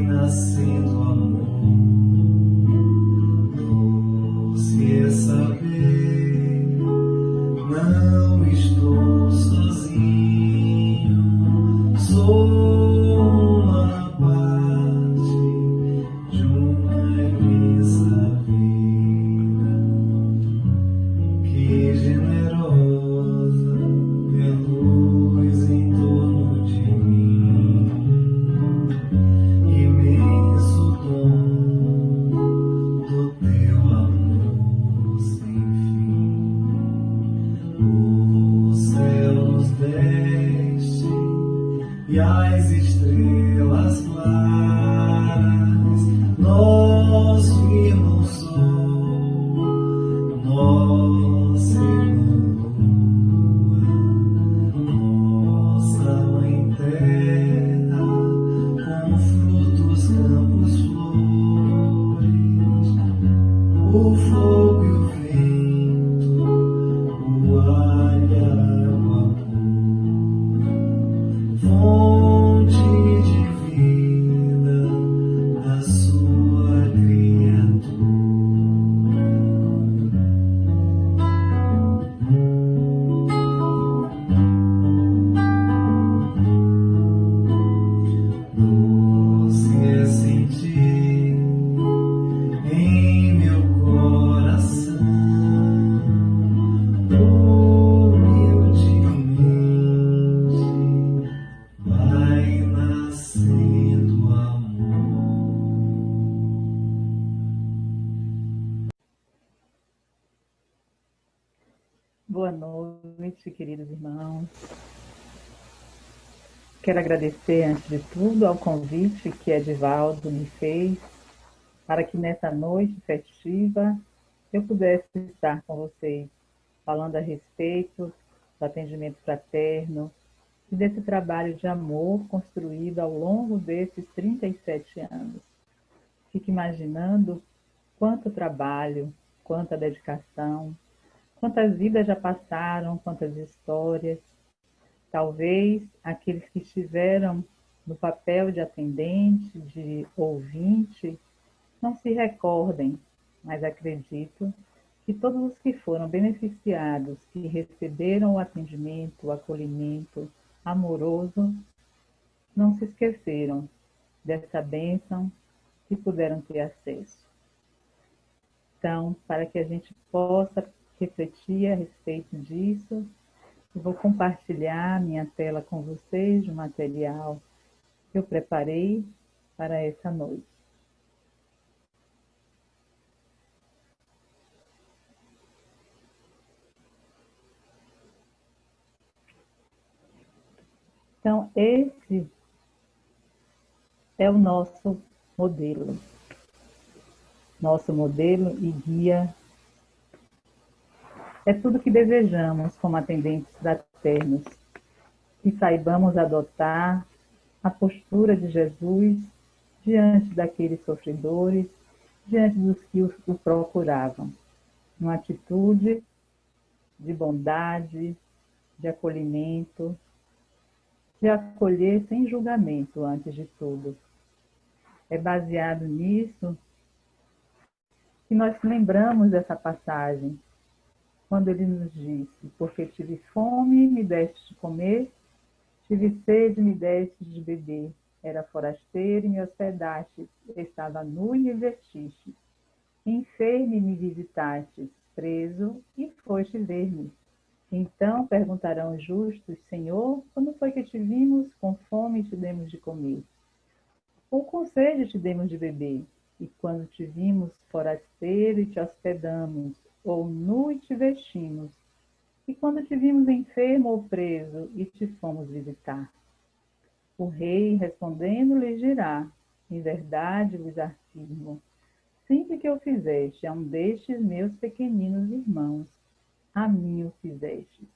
nascendo amor, doce é saber, não estou sozinho, sou uma parte de uma imensa vida, que generosa é luz em torno de mim. Imenso dom do teu amor sem fim. O céu nos deste e as estrelas claras, nosso irmão sol, nossa irmã lua, nossa mãe terra, com frutos, campos, flores, o fogo e o vento, o ar e a água pura, fonte de vida da sua criatura. Doce é sentir em meu coração, humildemente vai nascendo amor. Boa noite, queridos irmãos. Quero agradecer, antes de tudo, ao convite que Edivaldo me fez para que nessa noite festiva eu pudesse estar com vocês, falando a respeito do atendimento fraterno e desse trabalho de amor construído ao longo desses 37 anos. Fico imaginando quanto trabalho, quanta dedicação, quantas vidas já passaram, quantas histórias. Talvez aqueles que estiveram no papel de atendente, de ouvinte, não se recordem, mas acredito que todos os que foram beneficiados, que receberam o atendimento, o acolhimento amoroso, não se esqueceram dessa bênção que puderam ter acesso. Então, para que a gente possa refletir a respeito disso, eu vou compartilhar minha tela com vocês de um material que eu preparei para essa noite. Então, esse é o nosso modelo e guia. É tudo que desejamos como atendentes fraternos, que saibamos adotar a postura de Jesus diante daqueles sofredores, diante dos que o procuravam, uma atitude de bondade, de acolhimento, de acolher sem julgamento antes de tudo. É baseado nisso que nós lembramos dessa passagem, quando ele nos disse: porque tive fome, me deste de comer, tive sede, me deste de beber, era forasteiro e me hospedastes, estava nu e me vestistes, enfermo e me visitastes, preso e foste ver-me. Então perguntarão os justos: Senhor, quando foi que te vimos com fome e te demos de comer? Ou com sede te demos de beber? E quando te vimos forasteiro e te hospedamos, ou nu e te vestimos? E quando te vimos enfermo ou preso e te fomos visitar? O rei, respondendo, lhes dirá: em verdade vos afirmo, sempre que o fizeste a um destes meus pequeninos irmãos, a mim o fizeste.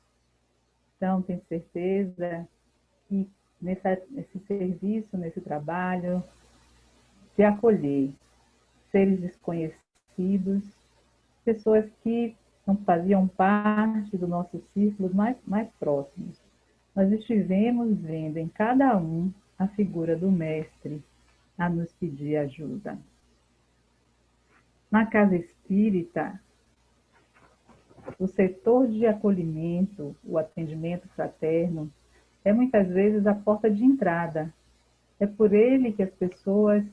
Então, tenho certeza que nesse serviço, nesse trabalho de acolher seres desconhecidos, pessoas que não faziam parte do nosso círculo mais próximos, nós estivemos vendo em cada um a figura do Mestre, a nos pedir ajuda. Na casa espírita, o setor de acolhimento, o atendimento fraterno, é muitas vezes a porta de entrada. É por ele que as pessoas,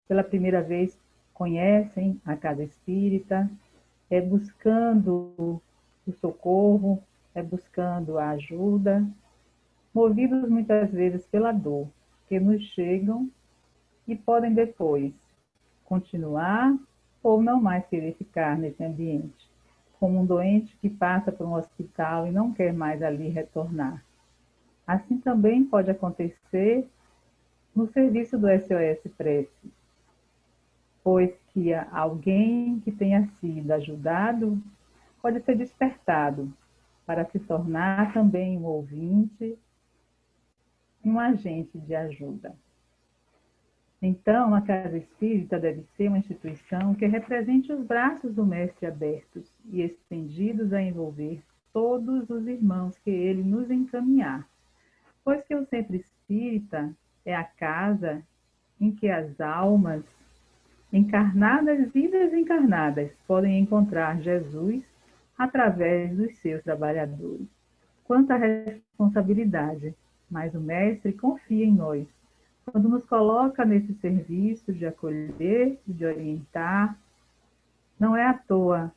pela primeira vez, conhecem a casa espírita, é buscando o socorro, é buscando a ajuda, movidos muitas vezes pela dor, que nos chegam e podem depois continuar ou não mais querer ficar nesse ambiente, como um doente que passa por um hospital e não quer mais ali retornar. Assim também pode acontecer no serviço do SOS Prece, pois que alguém que tenha sido ajudado pode ser despertado para se tornar também um ouvinte e um agente de ajuda. Então, a casa espírita deve ser uma instituição que represente os braços do Mestre abertos e estendidos a envolver todos os irmãos que ele nos encaminhar, pois que o centro espírita é a casa em que as almas encarnadas e desencarnadas podem encontrar Jesus através dos seus trabalhadores. Quanta responsabilidade, mas o Mestre confia em nós. Quando nos coloca nesse serviço de acolher e de orientar, não é à toa,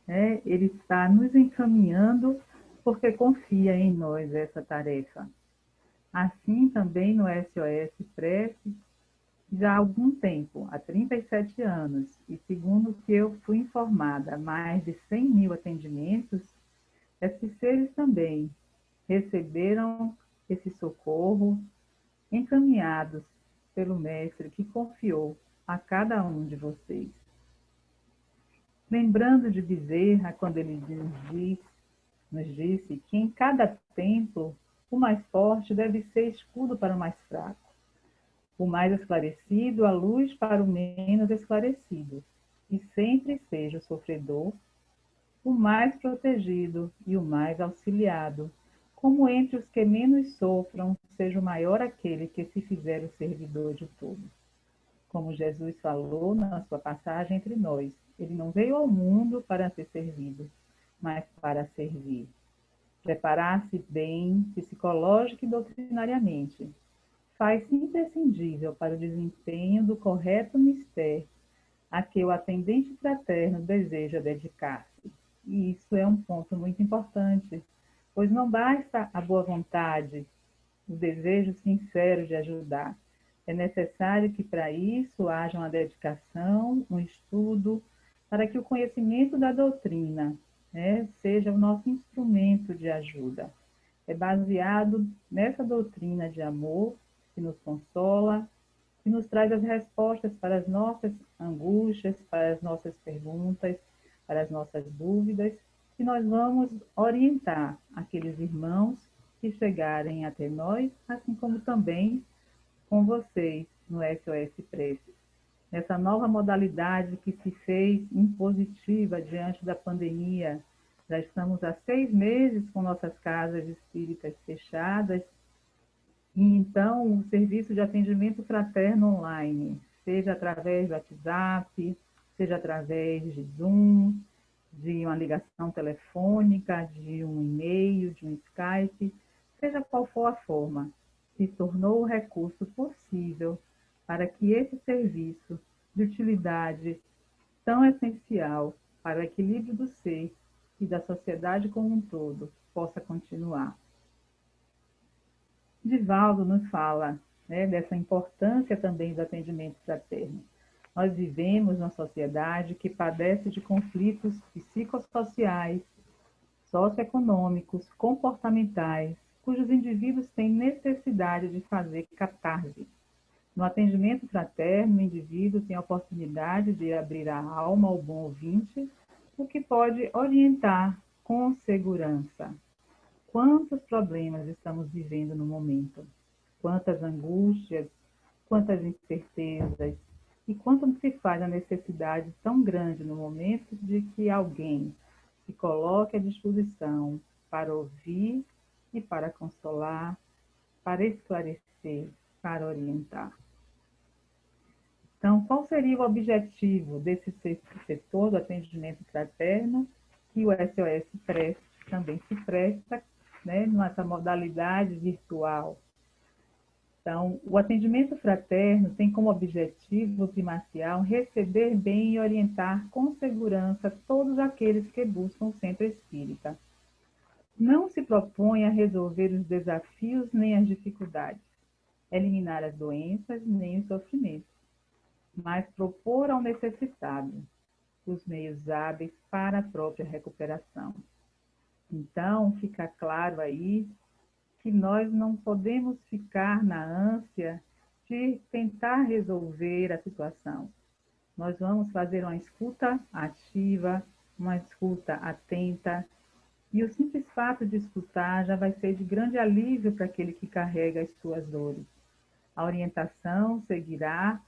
né? Ele está nos encaminhando porque confia em nós essa tarefa. Assim também no SOS Prece, já há algum tempo, há 37 anos, e segundo o que eu fui informada, mais de 100 mil atendimentos, esses seres também receberam esse socorro encaminhados pelo Mestre que confiou a cada um de vocês. Lembrando de Bezerra, quando ele nos disse que em cada templo o mais forte deve ser escudo para o mais fraco, o mais esclarecido a luz para o menos esclarecido, e sempre seja o sofredor o mais protegido e o mais auxiliado, como entre os que menos sofram, seja o maior aquele que se fizer o servidor de todos. Como Jesus falou na sua passagem entre nós, ele não veio ao mundo para ser servido, mas para servir. Preparar-se bem, psicológica e doutrinariamente, faz-se imprescindível para o desempenho do correto mistério a que o atendente fraterno deseja dedicar-se. E isso é um ponto muito importante, pois não basta a boa vontade, o desejo sincero de ajudar. É necessário que para isso haja uma dedicação, um estudo, para que o conhecimento da doutrina, né, seja o nosso instrumento de ajuda. É baseado nessa doutrina de amor que nos consola, que nos traz as respostas para as nossas angústias, para as nossas perguntas, para as nossas dúvidas, e nós vamos orientar aqueles irmãos que chegarem até nós, assim como também com vocês no SOS Prece. Nessa nova modalidade que se fez impositiva diante da pandemia, já estamos há 6 meses com nossas casas espíritas fechadas, e então o serviço de atendimento fraterno online, seja através do WhatsApp, seja através de Zoom, de uma ligação telefônica, de um e-mail, de um Skype, seja qual for a forma, se tornou o recurso possível para que esse serviço de utilidade tão essencial para o equilíbrio do ser e da sociedade como um todo possa continuar. Divaldo nos fala, né, dessa importância também do atendimento fraterno. Nós vivemos numa sociedade que padece de conflitos psicossociais, socioeconômicos, comportamentais, cujos indivíduos têm necessidade de fazer catarse. No atendimento fraterno, o indivíduo tem a oportunidade de abrir a alma ao bom ouvinte, o que pode orientar com segurança. Quantos problemas estamos vivendo no momento? Quantas angústias, quantas incertezas, e quanto se faz a necessidade tão grande no momento de que alguém se coloque à disposição para ouvir e para consolar, para esclarecer, para orientar. qual seria o objetivo desse setor do atendimento fraterno que o SOS presta, também se presta, né, nessa modalidade virtual? Então, o atendimento fraterno tem como objetivo primacial receber bem e orientar com segurança todos aqueles que buscam o centro espírita. Não se propõe a resolver os desafios nem as dificuldades, eliminar as doenças nem os sofrimentos, mas propor ao necessitado os meios hábeis para a própria recuperação. Então, fica claro aí que nós não podemos ficar na ânsia de tentar resolver a situação. Nós vamos fazer uma escuta ativa, uma escuta atenta, e o simples fato de escutar já vai ser de grande alívio para aquele que carrega as suas dores. A orientação seguirá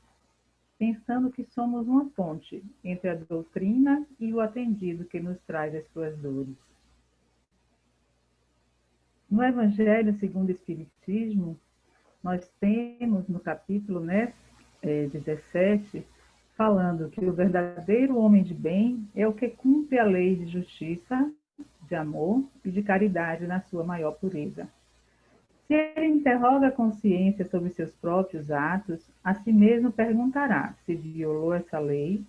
pensando que somos uma ponte entre a doutrina e o atendido que nos traz as suas dores. No Evangelho segundo o Espiritismo, nós temos no capítulo 17, falando que o verdadeiro homem de bem é o que cumpre a lei de justiça, de amor e de caridade na sua maior pureza. Se ele interroga a consciência sobre seus próprios atos, a si mesmo perguntará se violou essa lei,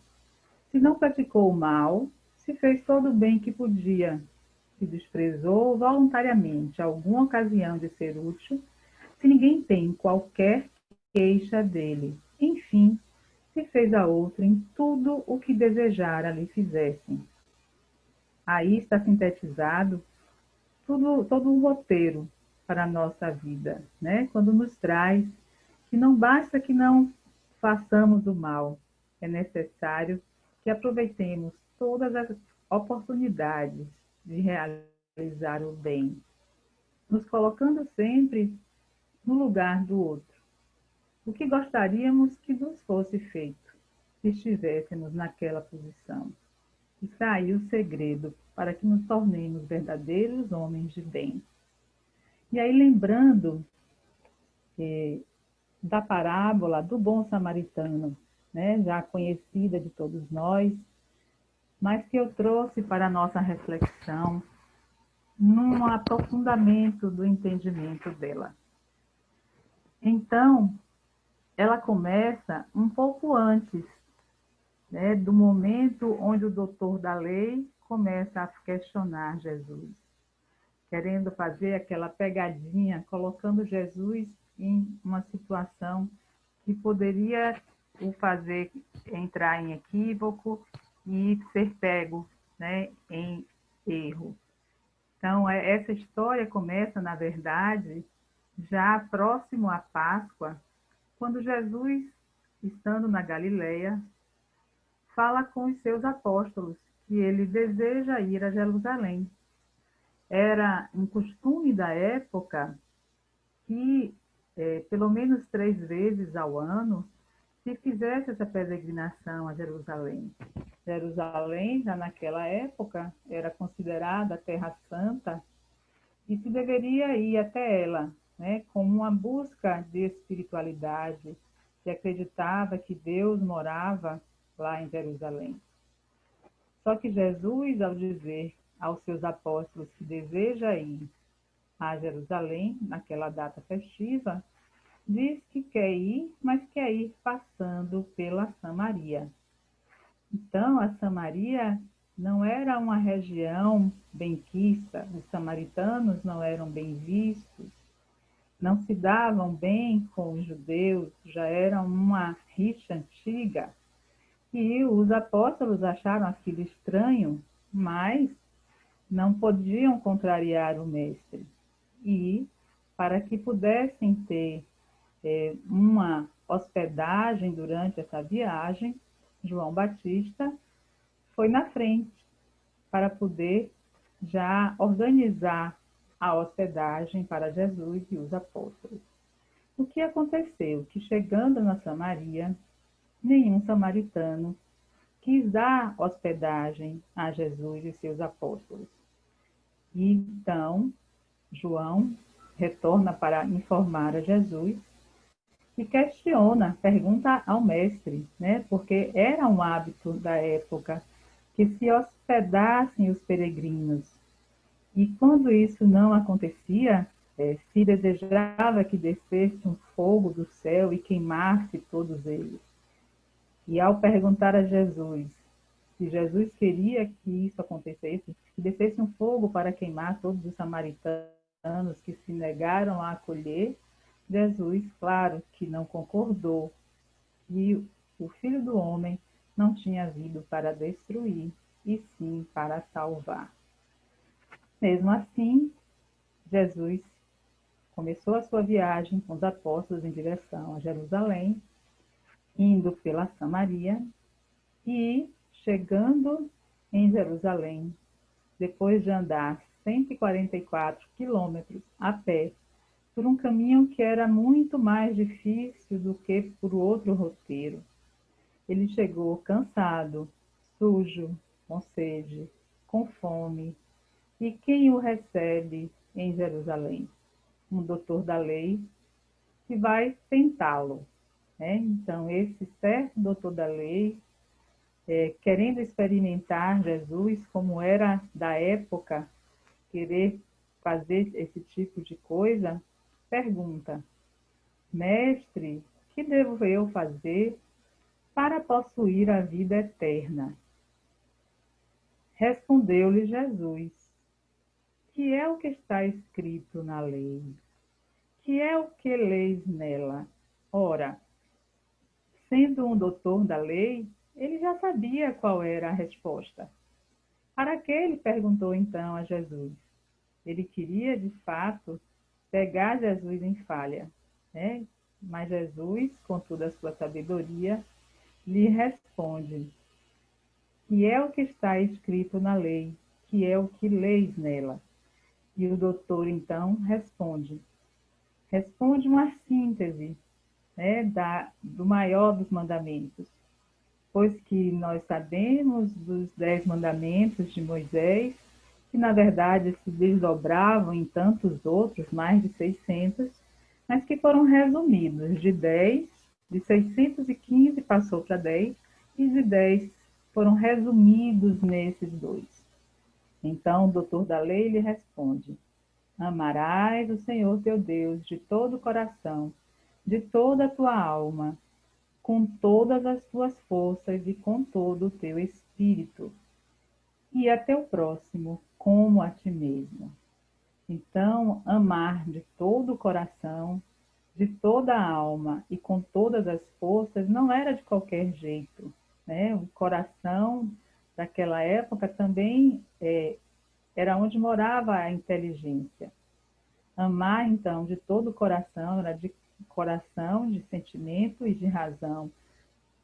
se não praticou o mal, se fez todo o bem que podia, se desprezou voluntariamente alguma ocasião de ser útil, se ninguém tem qualquer queixa dele. Enfim, se fez a outrem tudo o que desejara lhe fizessem. Aí está sintetizado todo um roteiro para a nossa vida, né? Quando nos traz que não basta que não façamos o mal, é necessário que aproveitemos todas as oportunidades de realizar o bem, nos colocando sempre no lugar do outro. O que gostaríamos que nos fosse feito se estivéssemos naquela posição? Está aí o segredo para que nos tornemos verdadeiros homens de bem. E aí, lembrando da parábola do bom samaritano, né, já conhecida de todos nós, mas que eu trouxe para a nossa reflexão num aprofundamento do entendimento dela. Então, ela começa um pouco antes, né, do momento onde o doutor da lei começa a questionar Jesus, querendo fazer aquela pegadinha, colocando Jesus em uma situação que poderia o fazer entrar em equívoco e ser pego, né, em erro. Então, essa história começa, na verdade, já próximo à Páscoa, quando Jesus, estando na Galileia, fala com os seus apóstolos que ele deseja ir a Jerusalém. Era um costume da época que, pelo menos 3 vezes ao ano, se fizesse essa peregrinação a Jerusalém. Jerusalém, já naquela época, era considerada a Terra Santa e se deveria ir até ela, né, como uma busca de espiritualidade, que acreditava que Deus morava lá em Jerusalém. Só que Jesus, ao dizer aos seus apóstolos que deseja ir a Jerusalém, naquela data festiva, diz que quer ir, mas quer ir passando pela Samaria. Então, a Samaria não era uma região benquista, os samaritanos não eram bem vistos, não se davam bem com os judeus, já era uma rixa antiga, e os apóstolos acharam aquilo estranho, mas não podiam contrariar o mestre. E, para que pudessem ter uma hospedagem durante essa viagem, João Batista foi na frente para poder já organizar a hospedagem para Jesus e os apóstolos. O que aconteceu? Que chegando na Samaria, nenhum samaritano quis dar hospedagem a Jesus e seus apóstolos. E então, João retorna para informar a Jesus e questiona, pergunta ao mestre, né? Porque era um hábito da época que se hospedassem os peregrinos. E quando isso não acontecia, se desejava que descesse um fogo do céu e queimasse todos eles. E ao perguntar a Jesus se Jesus queria que isso acontecesse, que descesse um fogo para queimar todos os samaritanos que se negaram a acolher, Jesus, claro que não concordou, e o Filho do Homem não tinha vindo para destruir, e sim para salvar. Mesmo assim, Jesus começou a sua viagem com os apóstolos em direção a Jerusalém, indo pela Samaria e chegando em Jerusalém, depois de andar 144 quilômetros a pé, por um caminho que era muito mais difícil do que por outro roteiro. Ele chegou cansado, sujo, com sede, com fome. E quem o recebe em Jerusalém? Um doutor da lei que vai tentá-lo, né? Então, esse certo doutor da lei, querendo experimentar Jesus, como era da época, querer fazer esse tipo de coisa, pergunta: Mestre, que devo eu fazer para possuir a vida eterna? Respondeu-lhe Jesus: que é o que está escrito na lei? Que é o que leis nela? Ora, sendo um doutor da lei, ele já sabia qual era a resposta. Para que ele perguntou então a Jesus? Ele queria, de fato, pegar Jesus em falha, né? Mas Jesus, com toda a sua sabedoria, lhe responde que é o que está escrito na lei, que é o que leis nela. E o doutor, então, responde uma síntese, né, do maior dos mandamentos, pois que nós sabemos dos 10 mandamentos de Moisés, que na verdade se desdobravam em tantos outros, mais de 600, mas que foram resumidos de 10, de 615 passou para 10, e de 10 foram resumidos nesses dois. Então o doutor da lei lhe responde: amarás o Senhor teu Deus de todo o coração, de toda a tua alma, com todas as tuas forças e com todo o teu espírito, e a teu próximo como a ti mesmo. Então, amar de todo o coração, de toda a alma e com todas as forças não era de qualquer jeito, né? O coração daquela época também era onde morava a inteligência. Amar, então, de todo o coração, era de coração, de sentimento e de razão,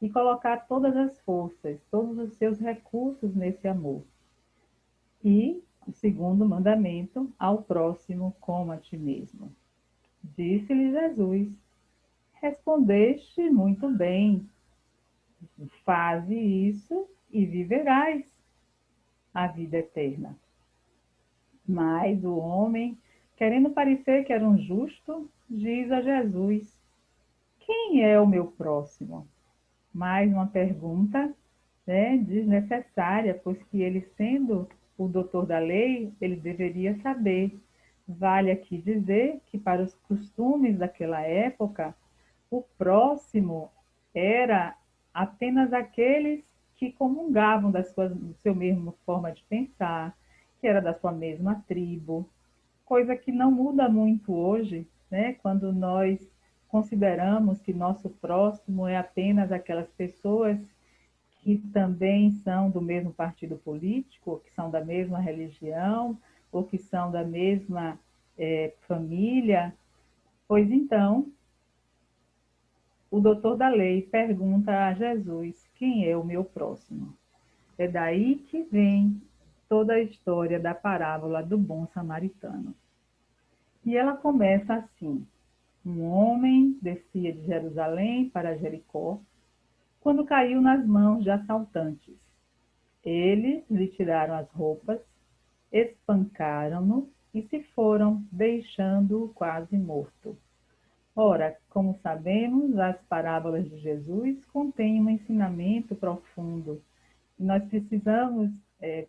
e colocar todas as forças, todos os seus recursos nesse amor. E o segundo mandamento, ao próximo como a ti mesmo. Disse-lhe Jesus: respondeste muito bem, faze isso e viverás a vida eterna. Mas o homem, querendo parecer que era um justo, diz a Jesus: quem é o meu próximo? Mais uma pergunta, né, desnecessária, pois que ele, sendo o doutor da lei, ele deveria saber. Vale aqui dizer que, para os costumes daquela época, o próximo era apenas aqueles que comungavam do seu mesmo forma de pensar, que era da sua mesma tribo, coisa que não muda muito hoje, né? Quando nós consideramos que nosso próximo é apenas aquelas pessoas que também são do mesmo partido político, ou que são da mesma religião, ou que são da mesma família. Pois então, o doutor da lei pergunta a Jesus: quem é o meu próximo? É daí que vem toda a história da parábola do bom samaritano. E ela começa assim: um homem descia de Jerusalém para Jericó, quando caiu nas mãos de assaltantes. Eles lhe tiraram as roupas, espancaram-no e se foram, deixando-o quase morto. Ora, como sabemos, as parábolas de Jesus contêm um ensinamento profundo e nós precisamos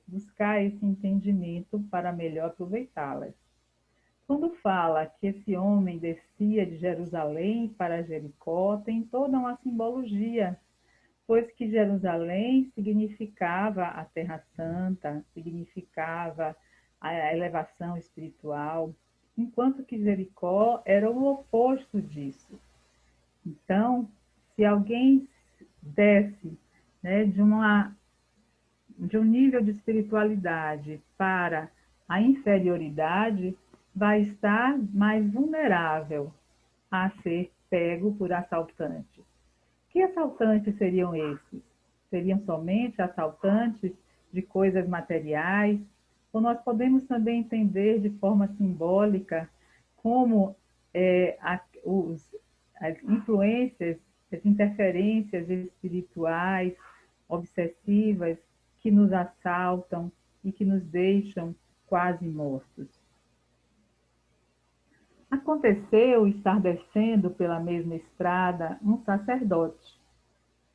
buscar esse entendimento para melhor aproveitá-las. Quando fala que esse homem descia de Jerusalém para Jericó, tem toda uma simbologia, pois que Jerusalém significava a Terra Santa, significava a elevação espiritual, enquanto que Jericó era o oposto disso. Então, se alguém desce, né, de um nível de espiritualidade para a inferioridade, vai estar mais vulnerável a ser pego por assaltantes. Que assaltantes seriam esses? Seriam somente assaltantes de coisas materiais? Ou nós podemos também entender de forma simbólica como as influências, as interferências espirituais, obsessivas, que nos assaltam e que nos deixam quase mortos. Aconteceu estar descendo pela mesma estrada um sacerdote.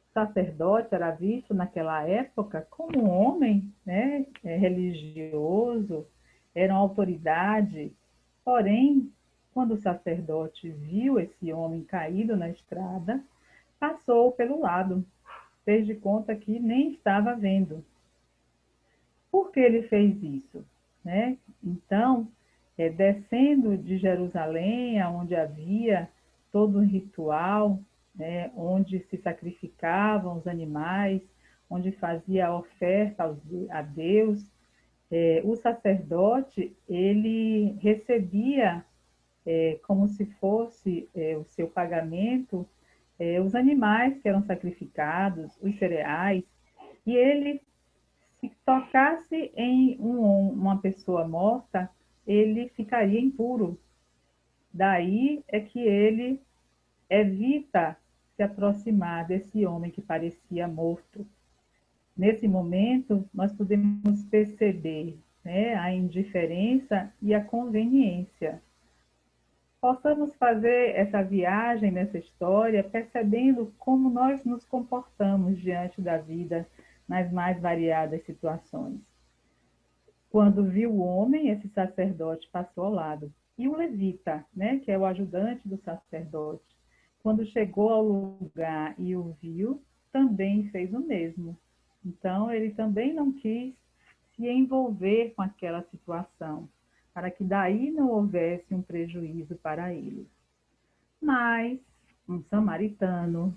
O sacerdote era visto naquela época como um homem, né, religioso, era uma autoridade. Porém, quando o sacerdote viu esse homem caído na estrada, passou pelo lado, fez de conta que nem estava vendo. Por que ele fez isso? Né? Então, descendo de Jerusalém, onde havia todo um ritual, né, onde se sacrificavam os animais, onde fazia a oferta a Deus, o sacerdote ele recebia como se fosse o seu pagamento os animais que eram sacrificados, os cereais, e ele, se tocasse em uma pessoa morta, ele ficaria impuro. Daí é que ele evita se aproximar desse homem que parecia morto. Nesse momento, nós podemos perceber, né, a indiferença e a conveniência. Possamos fazer essa viagem nessa história percebendo como nós nos comportamos diante da vida nas mais variadas situações. Quando viu o homem, esse sacerdote passou ao lado. E o levita, né, que é o ajudante do sacerdote, quando chegou ao lugar e o viu, também fez o mesmo. Então, ele também não quis se envolver com aquela situação, para que daí não houvesse um prejuízo para ele. Mas um samaritano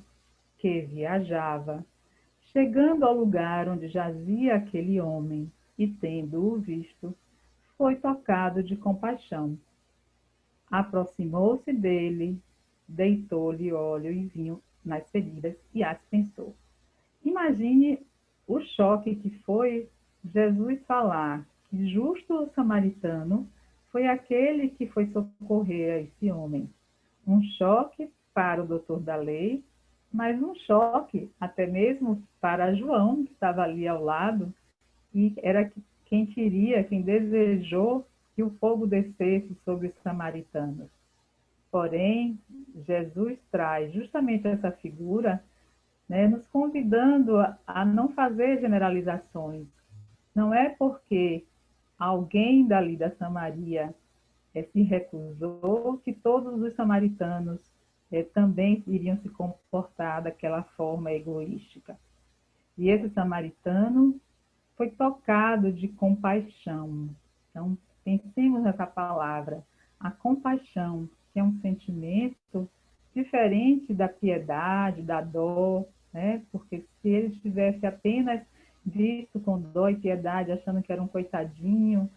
que viajava, chegando ao lugar onde jazia aquele homem e tendo-o visto, foi tocado de compaixão. Aproximou-se dele, deitou-lhe óleo e vinho nas feridas e as pensou. Imagine o choque que foi Jesus falar que justo o samaritano foi aquele que foi socorrer a esse homem. Um choque para o doutor da lei, mas um choque até mesmo para João, que estava ali ao lado, e era quem queria, quem desejou que o fogo descesse sobre os samaritanos. Porém, Jesus traz justamente essa figura, né, nos convidando a não fazer generalizações. Não é porque alguém dali da Samaria se recusou que todos os samaritanos também iriam se comportar daquela forma egoística. E esse samaritano foi tocado de compaixão. Então, pensemos nessa palavra, a compaixão, que é um sentimento diferente da piedade, da dor, né? Porque se ele tivesse apenas visto com dor e piedade, achando que era um coitadinho,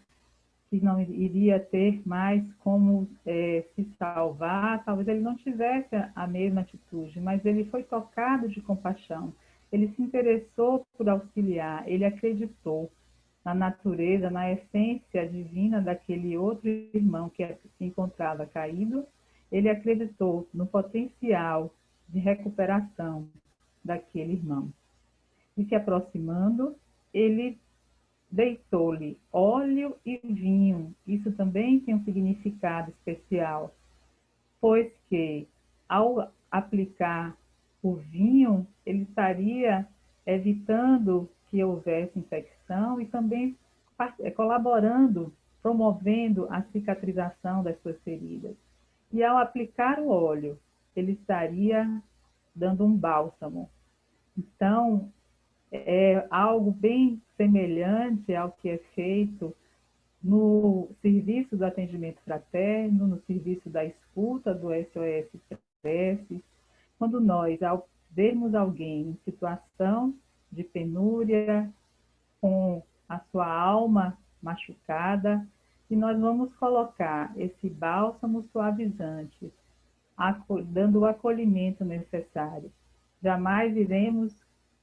que não iria ter mais como se salvar, talvez ele não tivesse a mesma atitude, mas ele foi tocado de compaixão, ele se interessou por auxiliar, ele acreditou na natureza, na essência divina daquele outro irmão que se encontrava caído, ele acreditou no potencial de recuperação daquele irmão. E se aproximando, ele deitou-lhe óleo e vinho. Isso também tem um significado especial. pois que, ao aplicar o vinho, ele estaria evitando que houvesse infecção e também colaborando, promovendo a cicatrização das suas feridas. E ao aplicar o óleo, ele estaria dando um bálsamo. Então, é algo bem semelhante ao que é feito no serviço do atendimento fraterno, no serviço da escuta do SOS Preces, quando nós, ao vermos alguém em situação de penúria, com a sua alma machucada, e nós vamos colocar esse bálsamo suavizante, dando o acolhimento necessário. Jamais iremos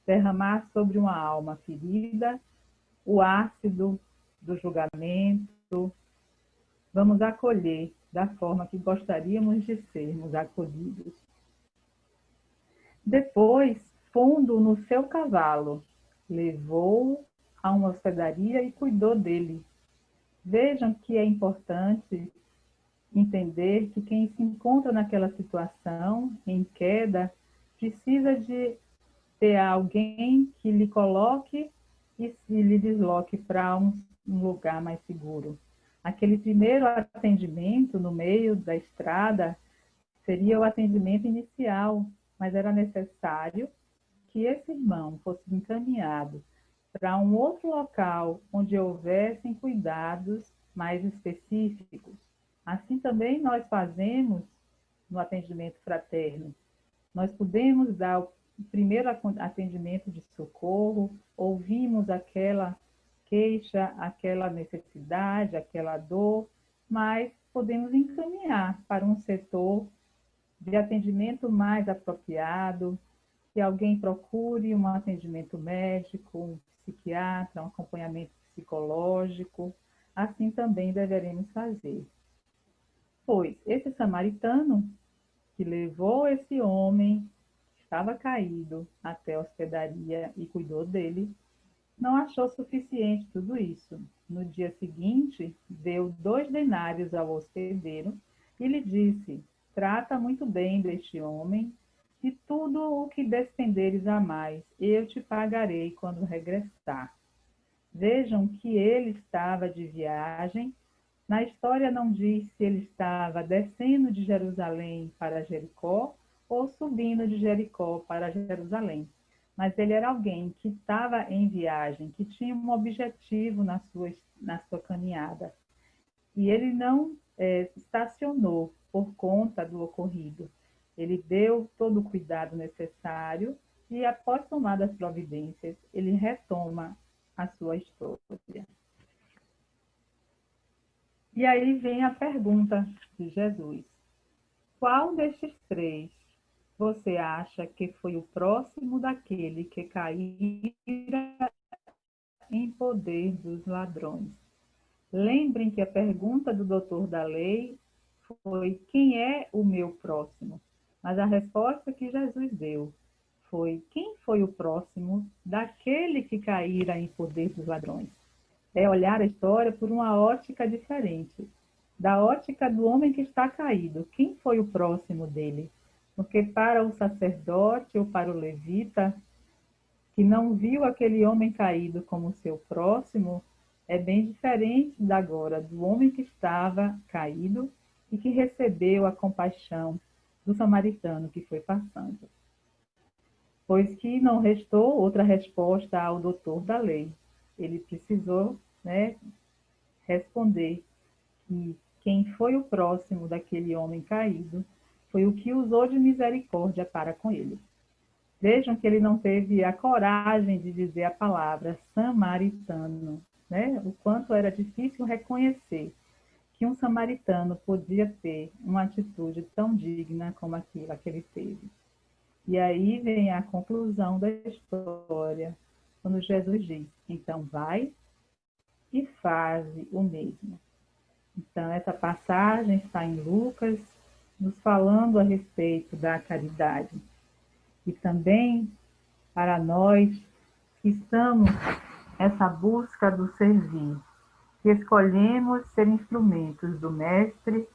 derramar sobre uma alma ferida o ácido do julgamento. Vamos acolher da forma que gostaríamos de sermos acolhidos. Depois, pondo no seu cavalo, levou-o a uma hospedaria e cuidou dele. Vejam que é importante entender que quem se encontra naquela situação, em queda, precisa de ter alguém que lhe coloque e se lhe desloque para um lugar mais seguro. Aquele primeiro atendimento no meio da estrada seria o atendimento inicial, mas era necessário que esse irmão fosse encaminhado para um outro local onde houvessem cuidados mais específicos. Assim também nós fazemos no atendimento fraterno. Nós podemos dar o primeiro atendimento de socorro, ouvimos aquela queixa, aquela necessidade, aquela dor, mas podemos encaminhar para um setor de atendimento mais apropriado, que alguém procure um atendimento médico, um psiquiatra, um acompanhamento psicológico. Assim também deveremos fazer. Pois esse samaritano que levou esse homem que estava caído até a hospedaria e cuidou dele, não achou suficiente tudo isso. No dia seguinte, deu 2 denários ao hospedeiro e lhe disse: trata muito bem deste homem e tudo o que despenderes a mais, eu te pagarei quando regressar. Vejam que ele estava de viagem. Na história não diz se ele estava descendo de Jerusalém para Jericó ou subindo de Jericó para Jerusalém. Mas ele era alguém que estava em viagem, que tinha um objetivo na sua caminhada. E ele não estacionou por conta do ocorrido. Ele deu todo o cuidado necessário e, após tomar as providências, ele retoma a sua história. E aí vem a pergunta de Jesus: qual destes 3 você acha que foi o próximo daquele que caíra em poder dos ladrões? Lembrem que a pergunta do doutor da lei foi: quem é o meu próximo? Mas a resposta que Jesus deu foi: quem foi o próximo daquele que caíra em poder dos ladrões? É olhar a história por uma ótica diferente, da ótica do homem que está caído. Quem foi o próximo dele? Porque para o sacerdote ou para o levita, que não viu aquele homem caído como seu próximo, é bem diferente da agora, do homem que estava caído e que recebeu a compaixão do samaritano que foi passando. Pois que não restou outra resposta ao doutor da lei. Ele precisou, responder que quem foi o próximo daquele homem caído foi o que usou de misericórdia para com ele. Vejam que ele não teve a coragem de dizer a palavra samaritano, O quanto era difícil reconhecer que um samaritano podia ter uma atitude tão digna como aquela que ele teve. E aí vem a conclusão da história, quando Jesus diz: então vai e faze o mesmo. Então, essa passagem está em Lucas, nos falando a respeito da caridade. E também, para nós que estamos nessa busca do servir, que escolhemos ser instrumentos do Mestre,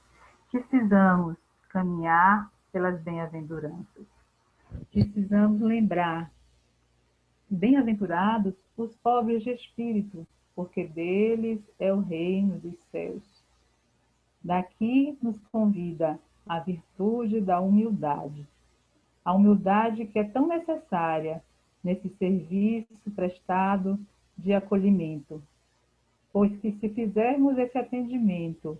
precisamos caminhar pelas bem-aventuranças. Precisamos lembrar: bem-aventurados os pobres de espírito, porque deles é o reino dos céus. Daqui nos convida a virtude da humildade. A humildade que é tão necessária nesse serviço prestado de acolhimento, pois que se fizermos esse atendimento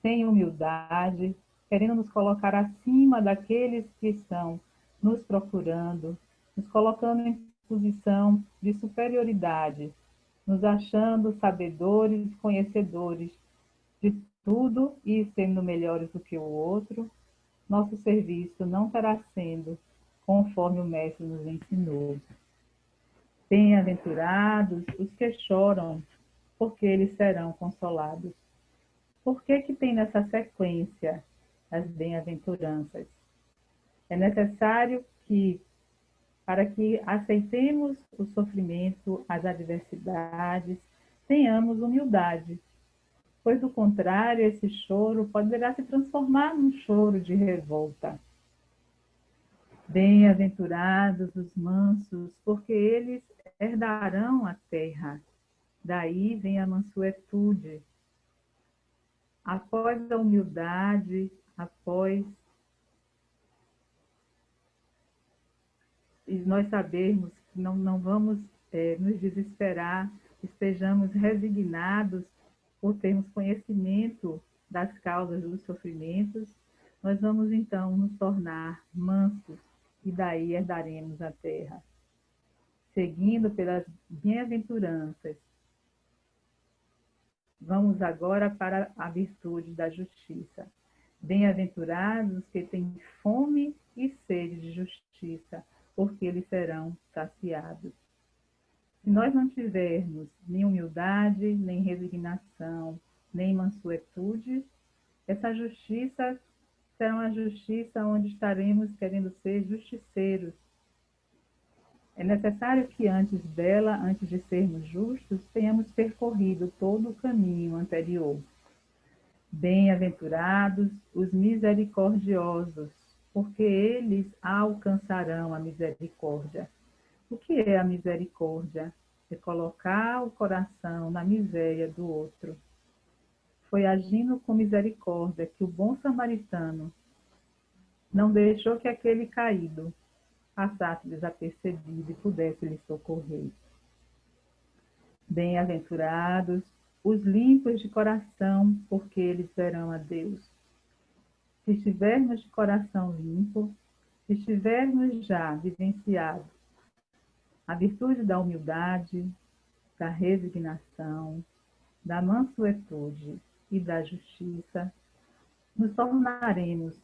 sem humildade, querendo nos colocar acima daqueles que estão nos procurando, nos colocando em posição de superioridade, nos achando sabedores, conhecedores de tudo e sendo melhores do que o outro, nosso serviço não estará sendo conforme o Mestre nos ensinou. Bem-aventurados os que choram, porque eles serão consolados. Por que que tem nessa sequência as bem-aventuranças? É necessário que, para que aceitemos o sofrimento, as adversidades, tenhamos humildade, pois do contrário, esse choro poderá se transformar num choro de revolta. Bem-aventurados os mansos, porque eles herdarão a terra. Daí vem a mansuetude. Após a humildade, após nós sabermos que não vamos nos desesperar, estejamos resignados por termos conhecimento das causas dos sofrimentos, nós vamos então nos tornar mansos e daí herdaremos a terra. Seguindo pelas bem-aventuranças, vamos agora para a virtude da justiça. Bem-aventurados que têm fome e sede de justiça, porque eles serão saciados. Se nós não tivermos nem humildade, nem resignação, nem mansuetude, essa justiça será uma justiça onde estaremos querendo ser justiceiros. É necessário que antes dela, antes de sermos justos, tenhamos percorrido todo o caminho anterior. Bem-aventurados os misericordiosos, porque eles alcançarão a misericórdia. O que é a misericórdia? É colocar o coração na miséria do outro. Foi agindo com misericórdia que o bom samaritano não deixou que aquele caído passasse desapercebido e pudesse lhe socorrer. Bem-aventurados os limpos de coração, porque eles verão a Deus. Se estivermos de coração limpo, se estivermos já vivenciado a virtude da humildade, da resignação, da mansuetude e da justiça, nos tornaremos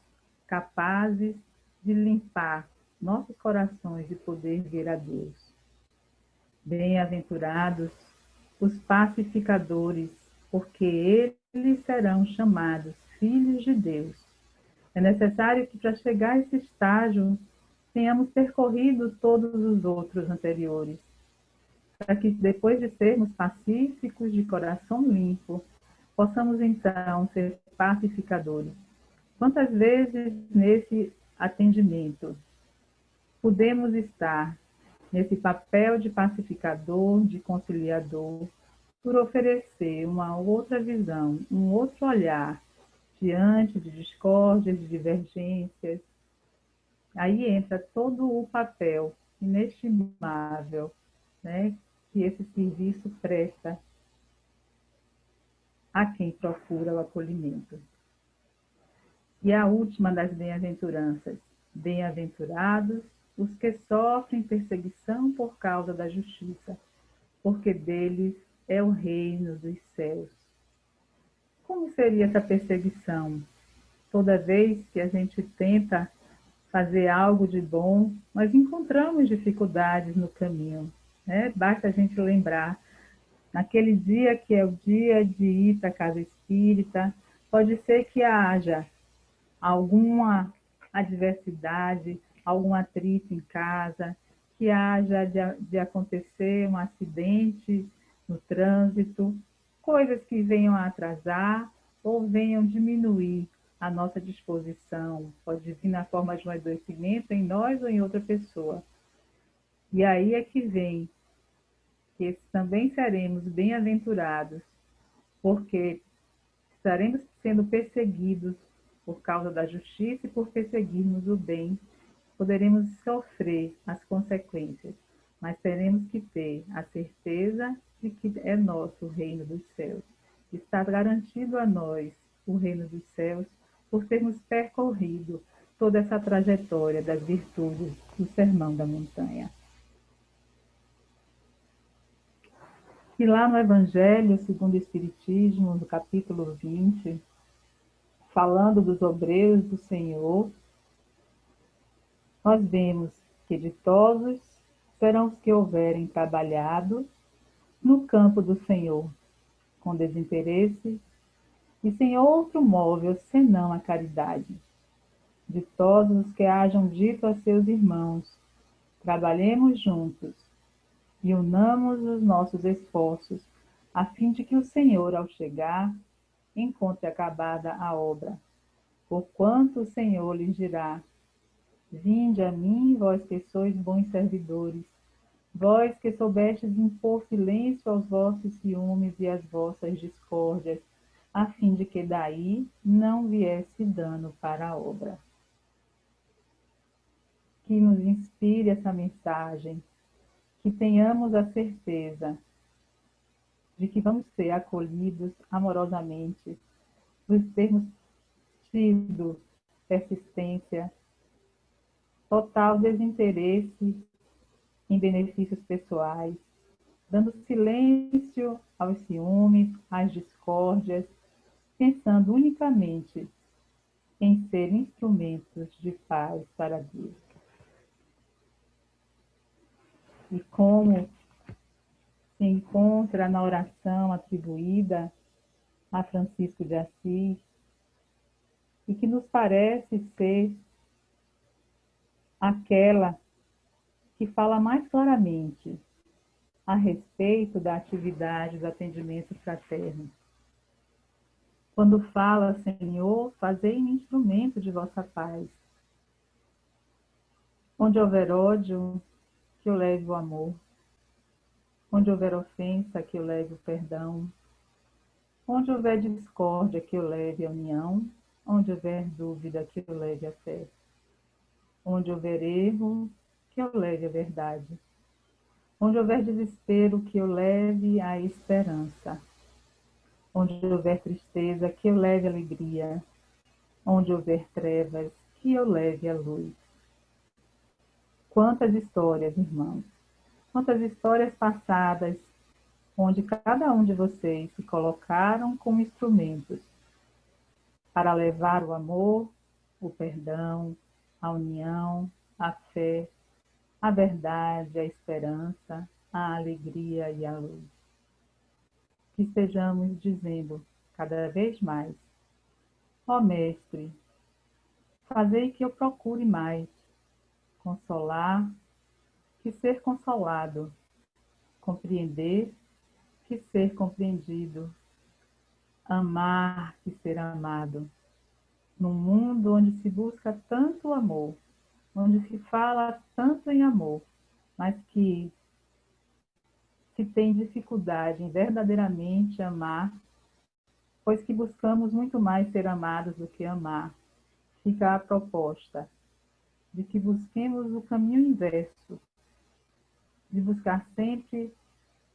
capazes de limpar nossos corações e poder ver a Deus. Bem-aventurados os pacificadores, porque eles serão chamados filhos de Deus. É necessário que, para chegar a esse estágio, tenhamos percorrido todos os outros anteriores, para que, depois de sermos pacíficos, de coração limpo, possamos então ser pacificadores. Quantas vezes nesse atendimento podemos estar nesse papel de pacificador, de conciliador, por oferecer uma outra visão, um outro olhar diante de discórdias, de divergências. Aí entra todo o papel inestimável, né, que esse serviço presta a quem procura o acolhimento. E a última das bem-aventuranças: bem-aventurados os que sofrem perseguição por causa da justiça, porque deles é o reino dos céus. Como seria essa perseguição? Toda vez que a gente tenta fazer algo de bom, nós encontramos dificuldades no caminho, né? Basta a gente lembrar, naquele dia que é o dia de ir para a casa espírita, pode ser que haja alguma adversidade, algum atrito em casa, que haja de acontecer um acidente no trânsito, coisas que venham a atrasar ou venham diminuir à nossa disposição, pode vir na forma de um adoecimento em nós ou em outra pessoa. E aí é que vem que também seremos bem-aventurados, porque estaremos sendo perseguidos por causa da justiça e por perseguirmos o bem, poderemos sofrer as consequências, mas teremos que ter a certeza de que é nosso o reino dos céus. Está garantido a nós o reino dos céus por termos percorrido toda essa trajetória das virtudes do Sermão da Montanha. E lá no Evangelho segundo o Espiritismo, no capítulo 20, falando dos obreiros do Senhor, nós vemos que ditosos serão os que houverem trabalhado no campo do Senhor, com desinteresse e sem outro móvel senão a caridade. Ditosos os que hajam dito a seus irmãos: trabalhemos juntos e unamos os nossos esforços, a fim de que o Senhor, ao chegar, encontre acabada a obra. Porquanto o Senhor lhes dirá: vinde a mim, vós que sois bons servidores, vós que soubestes impor silêncio aos vossos ciúmes e às vossas discórdias, a fim de que daí não viesse dano para a obra. Que nos inspire essa mensagem, que tenhamos a certeza de que vamos ser acolhidos amorosamente, por termos tido persistência, total desinteresse em benefícios pessoais, dando silêncio aos ciúmes, às discórdias, pensando unicamente em ser instrumentos de paz para Deus. E como se encontra na oração atribuída a Francisco de Assis, e que nos parece ser aquela que fala mais claramente a respeito da atividade do atendimento fraterno. Quando fala: Senhor, fazei-me instrumento de vossa paz. Onde houver ódio, que eu leve o amor. Onde houver ofensa, que eu leve o perdão. Onde houver discórdia, que eu leve a união. Onde houver dúvida, que eu leve a fé. Onde houver erro, que eu leve a verdade. Onde houver desespero, que eu leve a esperança. Onde houver tristeza, que eu leve alegria. Onde houver trevas, que eu leve a luz. Quantas histórias, irmãos, quantas histórias passadas, onde cada um de vocês se colocaram como instrumentos para levar o amor, o perdão, a união, a fé, a verdade, a esperança, a alegria e a luz. Que estejamos dizendo cada vez mais: ó Mestre, fazei que eu procure mais consolar que ser consolado, compreender que ser compreendido, amar que ser amado. Num mundo onde se busca tanto amor, onde se fala tanto em amor, mas que se tem dificuldade em verdadeiramente amar, pois que buscamos muito mais ser amados do que amar, fica a proposta de que busquemos o caminho inverso, de buscar sempre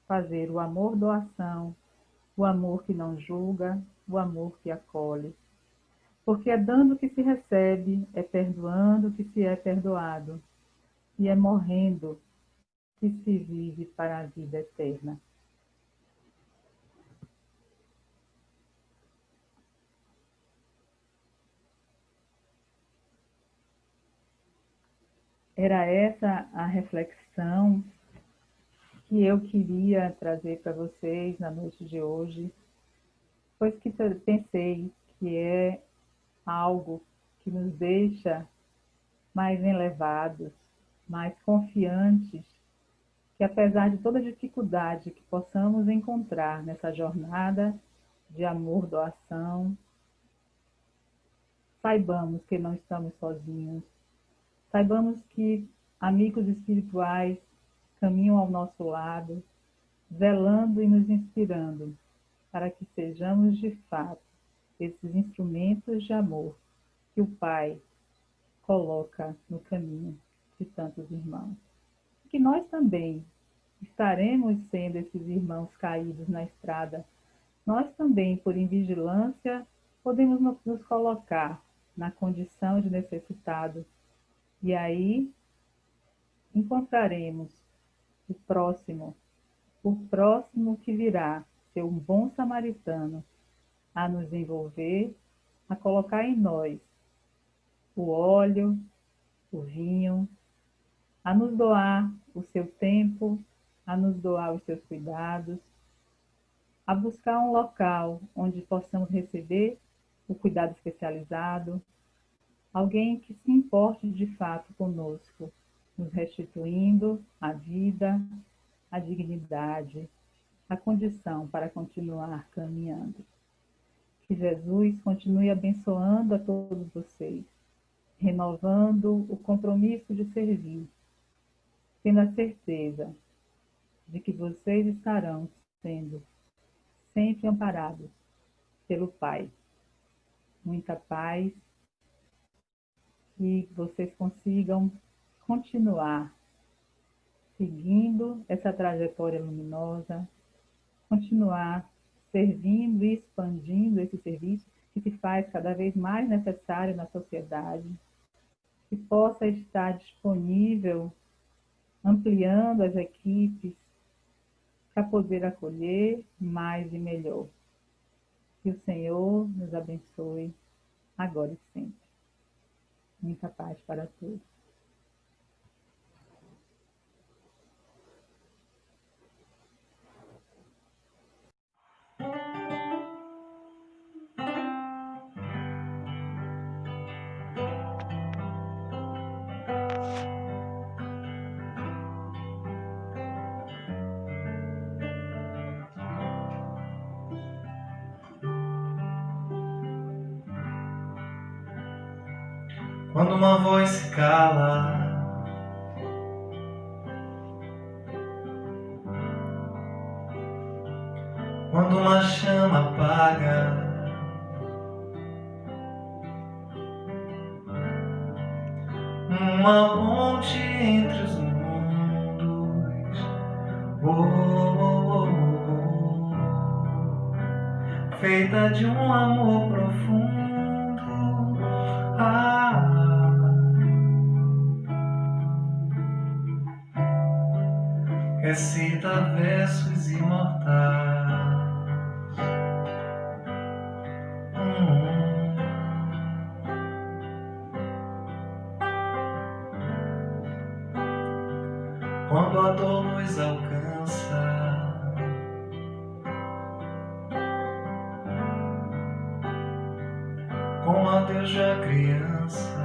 fazer o amor doação, o amor que não julga, o amor que acolhe. Porque é dando que se recebe, é perdoando que se é perdoado, e é morrendo que se vive para a vida eterna. Era essa a reflexão que eu queria trazer para vocês na noite de hoje, pois que pensei que é algo que nos deixa mais elevados, mais confiantes, que apesar de toda dificuldade que possamos encontrar nessa jornada de amor, doação, saibamos que não estamos sozinhos. Saibamos que amigos espirituais caminham ao nosso lado, zelando e nos inspirando, para que sejamos de fato esses instrumentos de amor que o Pai coloca no caminho de tantos irmãos. Que nós também estaremos sendo esses irmãos caídos na estrada. Nós também, por invigilância, podemos nos colocar na condição de necessitado. E aí encontraremos o próximo que virá ser um bom samaritano a nos envolver, a colocar em nós o óleo, o vinho, a nos doar o seu tempo, a nos doar os seus cuidados, a buscar um local onde possamos receber o cuidado especializado, alguém que se importe de fato conosco, nos restituindo a vida, a dignidade, a condição para continuar caminhando. Que Jesus continue abençoando a todos vocês, renovando o compromisso de servir, tendo a certeza de que vocês estarão sendo sempre amparados pelo Pai. Muita paz, que vocês consigam continuar seguindo essa trajetória luminosa, continuar servindo e expandindo esse serviço que se faz cada vez mais necessário na sociedade, que possa estar disponível, ampliando as equipes para poder acolher mais e melhor. Que o Senhor nos abençoe agora e sempre. Muita paz para todos. Quando uma voz se cala, quando uma chama apaga, uma ponte entre os mundos, feita de um amor profundo. Recita versos imortais. Quando a dor nos alcança, com adeus já criança,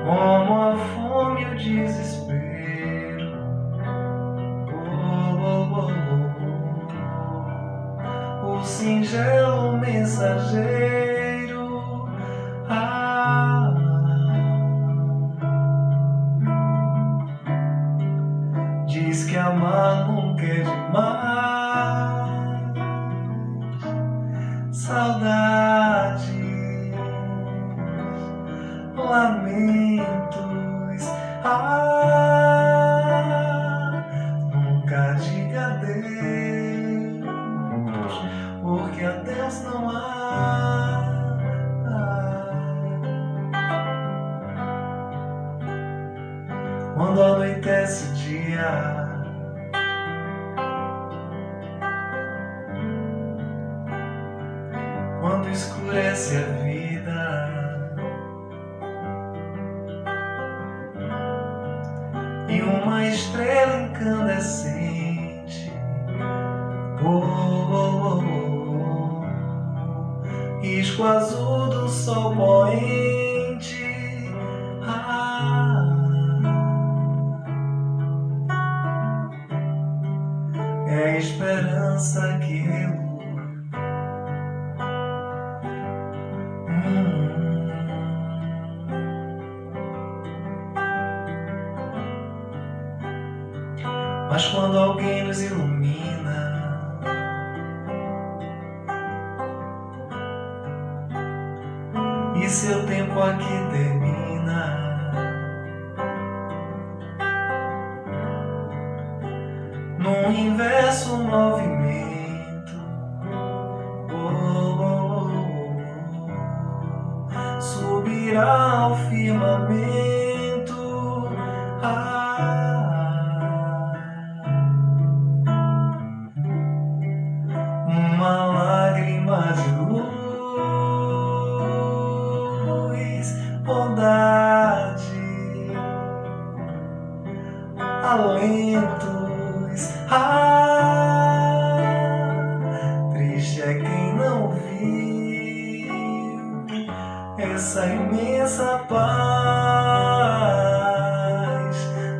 como a fome e o desespero, o singelo mensageiro, diz que amar nunca é demais. Saudades, lamentos, nunca diga adeus, porque adeus não há. Quando anoitece o dia, quando escurece a vida, e uma estrela incandescente, risco azul do sol poente, é a esperança que reluz mas quando alguém nos ilumina, e seu tempo aqui termina, num inverso movimento, subirá ao firmamento. Uma lágrima de luz, bondade, alentos. Triste é quem não viu essa imensa paz.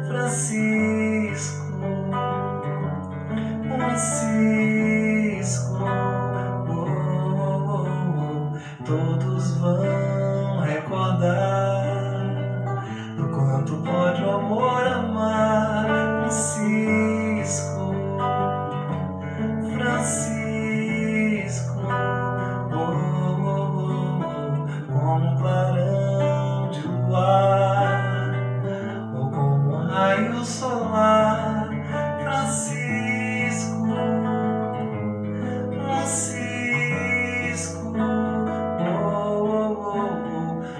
Francisco, todos vão recordar do quanto pode o amor amar. Francisco, como um clarão de luar, ou como um raio solar. Francisco,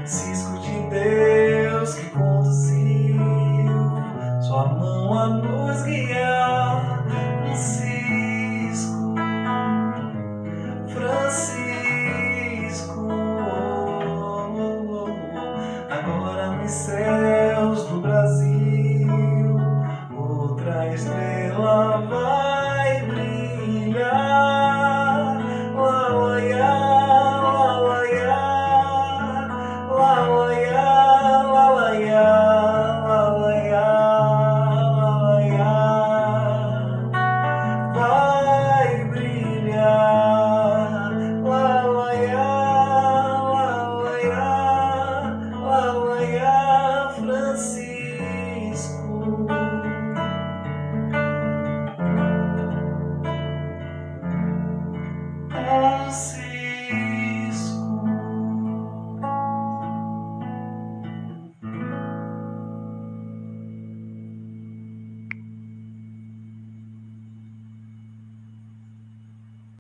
Cisco de Deus que conduziu sua mão a nos guiar. Francisco, agora nos céus